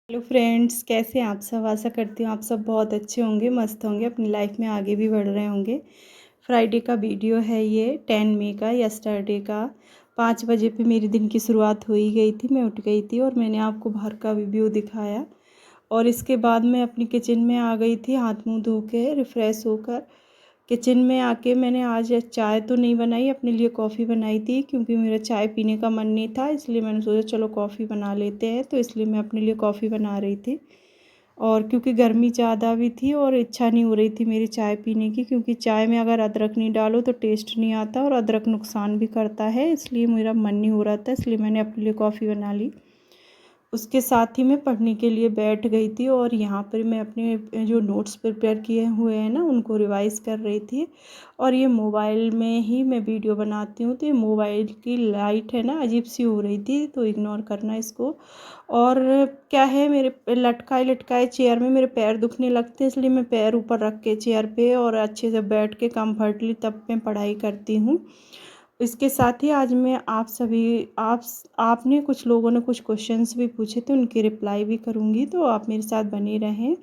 Hello friends, कैसे हैं आप सब। आशा करती हूँ आप सब बहुत अच्छे होंगे, मस्त होंगे, अपनी लाइफ में आगे भी बढ़ रहे होंगे। फ्राइडे का वीडियो है ये 10 मई का, यस्टरडे का 5 बजे पे मेरे दिन की शुरुआत हो ही गई थी। मैं उठ गई थी और मैंने आपको बाहर का व्यू दिखाया और इसके बाद मैं अपनी किचन में आ गई थी हाथ मुँह धो के रिफ़्रेश होकर। किचन में आके मैंने आज चाय तो नहीं बनाई, अपने लिए कॉफ़ी बनाई थी क्योंकि मेरा चाय पीने का मन नहीं था, इसलिए मैंने सोचा चलो कॉफ़ी बना लेते हैं। तो इसलिए मैं अपने लिए कॉफ़ी बना रही थी और क्योंकि गर्मी ज़्यादा भी थी और इच्छा नहीं हो रही थी मेरी चाय पीने की, क्योंकि चाय में अगर अदरक नहीं डालो तो टेस्ट नहीं आता और अदरक नुकसान भी करता है, इसलिए मेरा मन नहीं हो रहा था, इसलिए मैंने अपने लिए कॉफ़ी बना ली। उसके साथ ही मैं पढ़ने के लिए बैठ गई थी और यहाँ पर मैं अपने जो नोट्स प्रिपेयर किए हुए हैं ना उनको रिवाइज़ कर रही थी। और ये मोबाइल में ही मैं वीडियो बनाती हूँ, तो ये मोबाइल की लाइट है ना अजीब सी हो रही थी, तो इग्नोर करना इसको। और क्या है, मेरे लटकाए लटकाए चेयर में मेरे पैर दुखने लगते हैं, इसलिए मैं पैर ऊपर रख के चेयर पे और अच्छे से बैठ के कंफर्टली तब मैं पढ़ाई करती हूँ। इसके साथ ही आज मैं आप सभी आपने कुछ लोगों ने कुछ क्वेश्चंस भी पूछे थे, उनके रिप्लाई भी करूँगी, तो आप मेरे साथ बने रहें।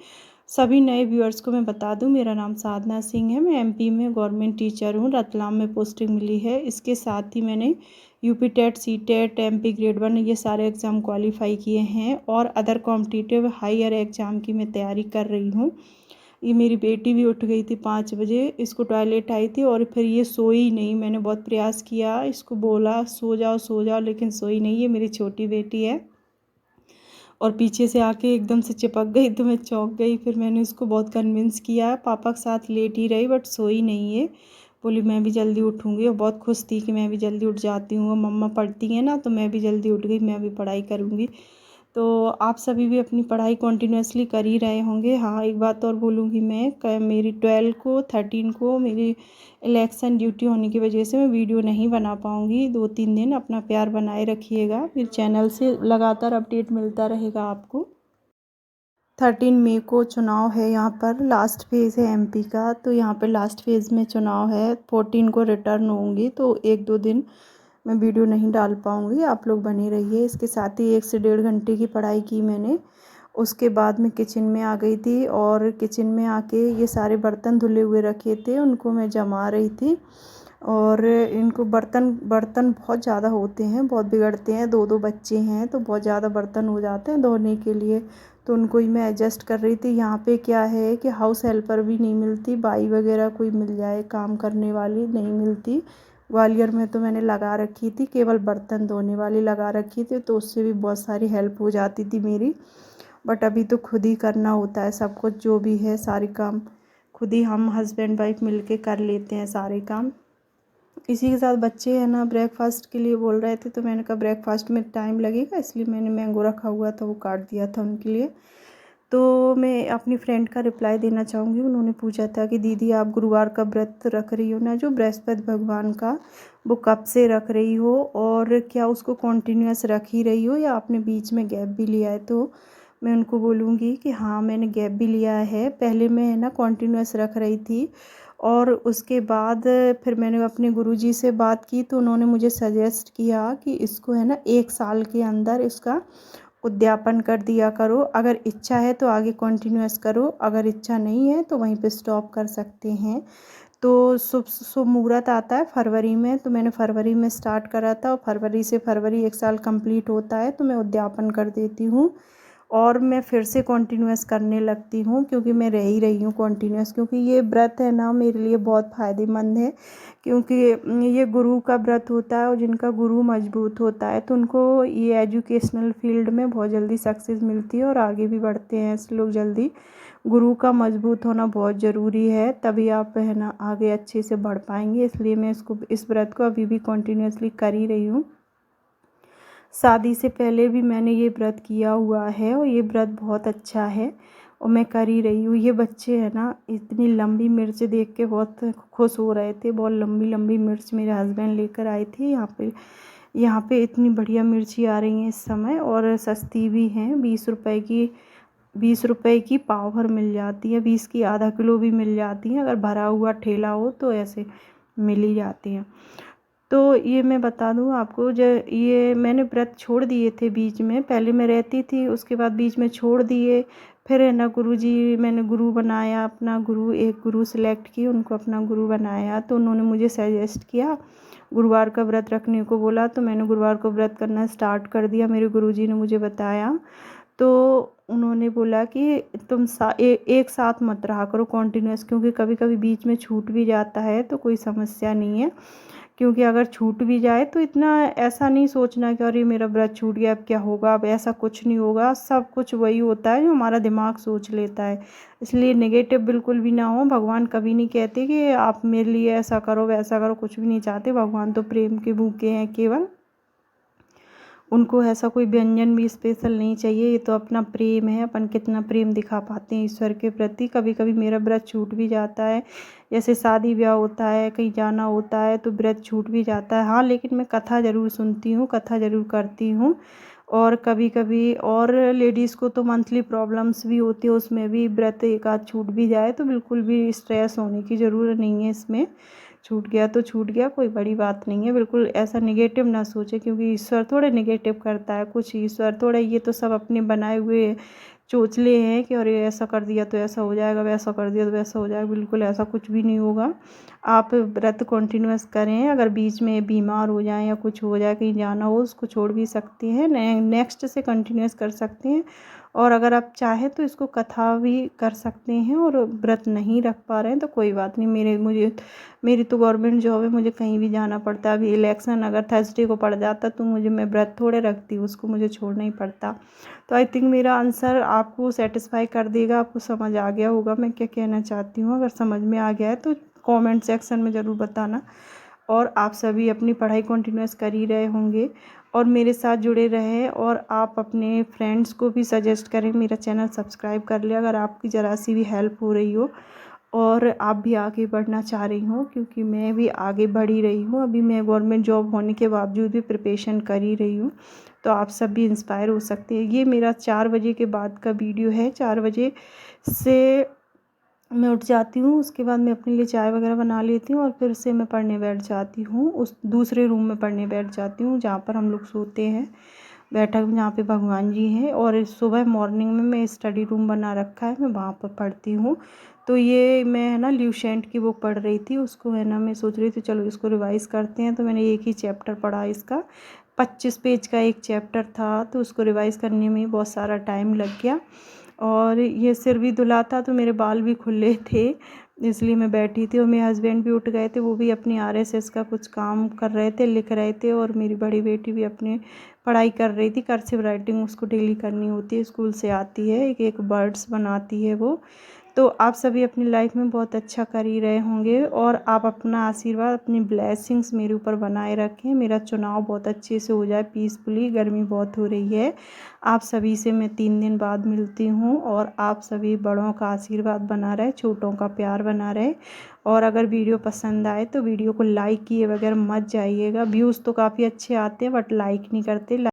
सभी नए व्यूअर्स को मैं बता दूं, मेरा नाम साधना सिंह है, मैं एमपी में गवर्नमेंट टीचर हूं, रतलाम में पोस्टिंग मिली है। इसके साथ ही मैंने UP TET, C TET, MP grade 1 ये सारे एग्ज़ाम क्वालिफाई किए हैं और अदर कॉम्पिटिटिव हायर एग्ज़ाम की मैं तैयारी कर रही हूँ। ये मेरी बेटी भी उठ गई थी 5 बजे, इसको टॉयलेट आई थी और फिर ये सोई नहीं। मैंने बहुत प्रयास किया, इसको बोला सो जाओ, लेकिन सोई नहीं। ये मेरी छोटी बेटी है और पीछे से आके एकदम से चिपक गई, तो मैं चौंक गई। फिर मैंने उसको बहुत कन्विंस किया, पापा के साथ लेट ही रही बट सोई नहीं है। बोली मैं भी जल्दी उठूँगी और बहुत खुश थी कि मैं भी जल्दी उठ जाती हूँ, मम्मा पढ़ती हैं ना, तो मैं भी जल्दी उठ गई, मैं भी पढ़ाई करूँगी। तो आप सभी भी अपनी पढ़ाई कंटिन्यूअसली कर ही रहे होंगे। हाँ, एक बात और बोलूँगी मैं, मेरी 12 को 13 को मेरी इलेक्शन ड्यूटी होने की वजह से मैं वीडियो नहीं बना पाऊँगी 2-3 दिन। अपना प्यार बनाए रखिएगा, फिर चैनल से लगातार अपडेट मिलता रहेगा आपको। 13 मई को चुनाव है, यहाँ पर लास्ट फेज़ है एमपी का, तो यहाँ पर लास्ट फेज़ में चुनाव है। 14 को रिटर्न होंगी, तो 1-2 दिन मैं वीडियो नहीं डाल पाऊँगी, आप लोग बने रहिए। इसके साथ ही 1 से 1.5 घंटे की पढ़ाई की मैंने। उसके बाद मैं किचन में आ गई थी और किचन में आके ये सारे बर्तन धुले हुए रखे थे, उनको मैं जमा रही थी। और इनको बर्तन बर्तन बहुत ज़्यादा होते हैं, बहुत बिगड़ते हैं, 2-2 बच्चे हैं तो बहुत ज़्यादा बर्तन हो जाते हैं धोने के लिए, तो उनको ही मैं एडजस्ट कर रही थी। यहाँ पे क्या है कि हाउस हेल्पर भी नहीं मिलती, बाई वगैरह कोई मिल जाए काम करने वाली नहीं मिलती। ग्वालियर में तो मैंने लगा रखी थी, केवल बर्तन धोने वाली लगा रखी थी, तो उससे भी बहुत सारी हेल्प हो जाती थी मेरी। बट अभी तो खुद ही करना होता है सब कुछ, जो भी है सारे काम खुद ही हम हस्बैंड वाइफ मिलके कर लेते हैं सारे काम। इसी के साथ बच्चे हैं ना ब्रेकफास्ट के लिए बोल रहे थे, तो मैंने कहा ब्रेकफास्ट में टाइम लगेगा, इसलिए मैंने मैंगो रखा हुआ था वो काट दिया था उनके लिए। तो मैं अपनी फ्रेंड का रिप्लाई देना चाहूँगी। उन्होंने पूछा था कि दीदी आप गुरुवार का व्रत रख रही हो ना, जो बृहस्पति भगवान का, वो कब से रख रही हो और क्या उसको कॉन्टिन्यूअस रख ही रही हो या आपने बीच में गैप भी लिया है। तो मैं उनको बोलूँगी कि हाँ, मैंने गैप भी लिया है, पहले मैं है ना कॉन्टिन्यूअस रख रही थी और उसके बाद फिर मैंने अपने गुरुजी से बात की, तो उन्होंने मुझे सजेस्ट किया कि इसको है ना 1 साल के अंदर इसका उद्यापन कर दिया करो। अगर इच्छा है तो आगे कंटिन्यूअस करो, अगर इच्छा नहीं है तो वहीं पे स्टॉप कर सकते हैं। तो शुभ शुभ मुहूर्त आता है फरवरी में, तो मैंने फरवरी में स्टार्ट करा था और फरवरी से फरवरी 1 साल कंप्लीट होता है तो मैं उद्यापन कर देती हूँ और मैं फिर से कंटिन्यूअस करने लगती हूँ, क्योंकि मैं रह ही रही हूँ कंटिन्यूअस, क्योंकि ये व्रत है ना मेरे लिए बहुत फ़ायदेमंद है। क्योंकि ये गुरु का व्रत होता है और जिनका गुरु मजबूत होता है तो उनको ये एजुकेशनल फील्ड में बहुत जल्दी सक्सेस मिलती है और आगे भी बढ़ते हैं ऐसे लोग जल्दी। गुरु का मजबूत होना बहुत ज़रूरी है, तभी आप है ना आगे अच्छे से बढ़ पाएंगे, इसलिए मैं इस व्रत को अभी भी कंटिन्यूअसली कर ही रही हूँ। शादी से पहले भी मैंने ये व्रत किया हुआ है और ये व्रत बहुत अच्छा है और मैं कर ही रही हूँ। ये बच्चे हैं ना इतनी लंबी मिर्च देख के बहुत खुश हो रहे थे, बहुत लंबी लंबी मिर्च मेरे हस्बैंड लेकर आए थे। यहाँ पे इतनी बढ़िया मिर्ची आ रही हैं इस समय और सस्ती भी हैं, 20 रुपए की पाव भर मिल जाती है, 20 की आधा किलो भी मिल जाती हैं, अगर भरा हुआ ठेला हो तो ऐसे मिल ही जाती हैं। तो ये मैं बता दूँ आपको, ये मैंने व्रत छोड़ दिए थे बीच में। पहले मैं रहती थी, उसके बाद बीच में छोड़ दिए। फिर है ना गुरुजी, मैंने गुरु बनाया अपना, एक गुरु सेलेक्ट किए, उनको अपना गुरु बनाया। तो उन्होंने मुझे सजेस्ट किया, गुरुवार का व्रत रखने को बोला, तो मैंने गुरुवार को व्रत करना स्टार्ट कर दिया। मेरे गुरुजी ने मुझे बताया, तो उन्होंने बोला कि तुम एक साथ मत रहा करो कंटिन्यूअस, क्योंकि कभी कभी बीच में छूट भी जाता है तो कोई समस्या नहीं है। क्योंकि अगर छूट भी जाए तो इतना ऐसा नहीं सोचना कि अरे मेरा व्रत छूट गया अब क्या होगा, अब ऐसा कुछ नहीं होगा। सब कुछ वही होता है जो हमारा दिमाग सोच लेता है। इसलिए नेगेटिव बिल्कुल भी ना हो। भगवान कभी नहीं कहते कि आप मेरे लिए ऐसा करो वैसा करो, कुछ भी नहीं चाहते। भगवान तो प्रेम के भूखे हैं केवल, उनको ऐसा कोई व्यंजन भी स्पेशल नहीं चाहिए। ये तो अपना प्रेम है, अपन कितना प्रेम दिखा पाते हैं ईश्वर के प्रति। कभी कभी मेरा व्रत छूट भी जाता है, जैसे शादी ब्याह होता है, कहीं जाना होता है तो व्रत छूट भी जाता है। हाँ, लेकिन मैं कथा ज़रूर सुनती हूँ, कथा ज़रूर करती हूँ। और कभी कभी और लेडीज़ को तो मंथली प्रॉब्लम्स भी होती है, उसमें भी व्रत एक आध छूट भी जाए तो बिल्कुल भी स्ट्रेस होने की ज़रूरत नहीं है इसमें। छूट गया तो छूट गया, कोई बड़ी बात नहीं है। बिल्कुल ऐसा नेगेटिव ना सोचे, क्योंकि ईश्वर थोड़े नेगेटिव करता है कुछ। ईश्वर थोड़े, ये तो सब अपने बनाए हुए चोचले हैं कि अरे ऐसा कर दिया तो ऐसा हो जाएगा, वैसा कर दिया तो वैसा हो जाएगा। बिल्कुल ऐसा कुछ भी नहीं होगा। आप व्रत कंटिन्यूअस करें। अगर बीच में बीमार हो जाए या कुछ हो जाए, कहीं जाना हो, उसको छोड़ भी सकती हैं, नेक्स्ट से कंटिन्यूअस कर सकते हैं। और अगर आप चाहें तो इसको कथा भी कर सकते हैं। और व्रत नहीं रख पा रहे हैं तो कोई बात नहीं। मेरी तो गवर्नमेंट जॉब है, मुझे कहीं भी जाना पड़ता है। अभी इलेक्शन अगर थर्सडे को पड़ जाता तो मैं व्रत थोड़े रखती, उसको मुझे छोड़ना ही पड़ता। तो आई थिंक मेरा आंसर आपको सेटिस्फाई कर देगा, आपको समझ आ गया होगा मैं क्या कहना चाहती हूँ। अगर समझ में आ गया है तो कमेंट सेक्शन में ज़रूर बताना। और आप सभी अपनी पढ़ाई कंटिन्यूअस कर ही रहे होंगे और मेरे साथ जुड़े रहें। और आप अपने फ्रेंड्स को भी सजेस्ट करें, मेरा चैनल सब्सक्राइब कर ले अगर आपकी ज़रा सी भी हेल्प हो रही हो और आप भी आगे बढ़ना चाह रही हूँ, क्योंकि मैं भी आगे बढ़ ही रही हूँ। अभी मैं गवर्नमेंट जॉब होने के बावजूद भी प्रिपरेशन कर ही रही हूँ। तो आप सब भी इंस्पायर हो सकते हैं। ये मेरा 4 बजे के बाद का वीडियो है। 4 बजे से मैं उठ जाती हूँ, उसके बाद मैं अपने लिए चाय वगैरह बना लेती हूँ और फिर से मैं पढ़ने बैठ जाती हूँ। उस दूसरे रूम में पढ़ने बैठ जाती हूँ जहाँ पर हम लोग सोते हैं, बैठक जहाँ पे भगवान जी हैं। और सुबह मॉर्निंग में मैं स्टडी रूम बना रखा है, मैं वहाँ पर पढ़ती हूँ। तो ये मैं है ना ल्यूसेंट की बुक पढ़ रही थी, उसको है ना मैं सोच रही थी चलो इसको रिवाइज़ करते हैं। तो मैंने एक ही चैप्टर पढ़ा, इसका 25 पेज का एक चैप्टर था, तो उसको रिवाइज़ करने में बहुत सारा टाइम लग गया। और ये सिर भी धुला था तो मेरे बाल भी खुले थे, इसलिए मैं बैठी थी। और मेरे हस्बैंड भी उठ गए थे, वो भी अपनी RSS का कुछ काम कर रहे थे, लिख रहे थे। और मेरी बड़ी बेटी भी अपनी पढ़ाई कर रही थी, कर्सिव राइटिंग उसको डेली करनी होती है, स्कूल से आती है, एक एक बर्ड्स बनाती है वो। तो आप सभी अपनी लाइफ में बहुत अच्छा कर ही रहे होंगे और आप अपना आशीर्वाद, अपनी ब्लेसिंग्स मेरे ऊपर बनाए रखें। मेरा चुनाव बहुत अच्छे से हो जाए पीसफुली। गर्मी बहुत हो रही है। आप सभी से मैं 3 दिन बाद मिलती हूँ और आप सभी बड़ों का आशीर्वाद बना रहे, छोटों का प्यार बना रहे। और अगर वीडियो पसंद आए तो वीडियो को लाइक किए बगैर मत जाइएगा। व्यूज़ तो काफ़ी अच्छे आते हैं बट लाइक नहीं करते।